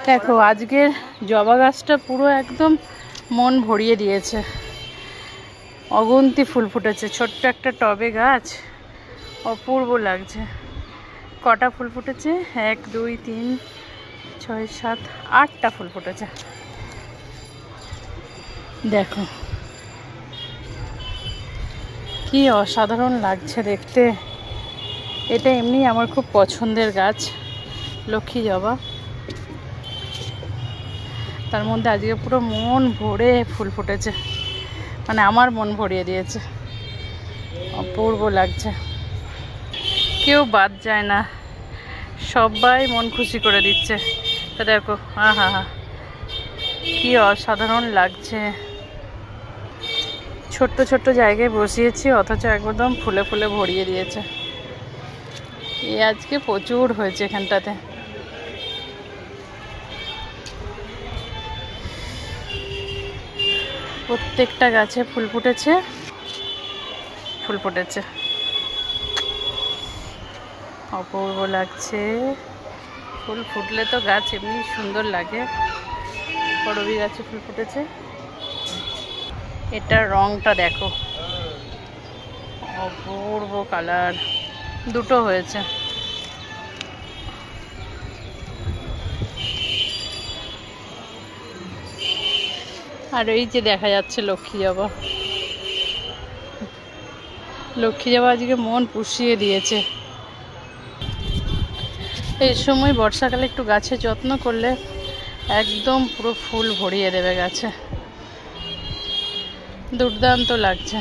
দেখো আজকের জবা গাছটা পুরো একদম মন ভরিয়ে দিয়েছে। অগুন্তি ফুল ফুটেছে, ছোট্ট একটা টবে গাছ, অপূর্ব লাগছে। কটা ফুল ফুটেছে? 1 2 3 6 7 8টা ফুল ফুটেছে। দেখো কি অসাধারণ লাগছে দেখতে। এটা এমনি আমার খুব পছন্দের গাছ, লক্ষ্মী জবা। তার মধ্যে আজকে পুরো মন ভরে ফুল ফুটেছে, মানে আমার মন ভরিয়ে দিয়েছে। অপূর্ব লাগছে, কেউ বাদ যায় না, সবাই মন খুশি করে দিচ্ছে। তো দেখো হা কি অসাধারণ লাগছে। ছোট্ট ছোট্ট জায়গায় বসিয়েছি, অথচ একদম ফুলে ফুলে ভরিয়ে দিয়েছে। আজকে প্রচুর হয়েছে এখানটাতে। প্রত্যেকটা গাছে ফুল ফুটেছে, ফুল ফুটেছে, অপূর্ব লাগছে। ফুল ফুটলে তো গাছ এমনি সুন্দর লাগে। করবী গাছে ফুল ফুটেছে। এটার রংটা দেখো, অপূর্ব কালার, দুটো হয়েছে। আর এই যে দেখা যাচ্ছে লক্ষ্মী জবা। লক্ষ্মী জবা আজকে মন পুষিয়ে দিয়েছে। এই সময় বর্ষাকালে একটু গাছে যত্ন করলে একদম পুরো ফুল ভরিয়ে দেবে গাছে। দুর্দান্ত লাগছে।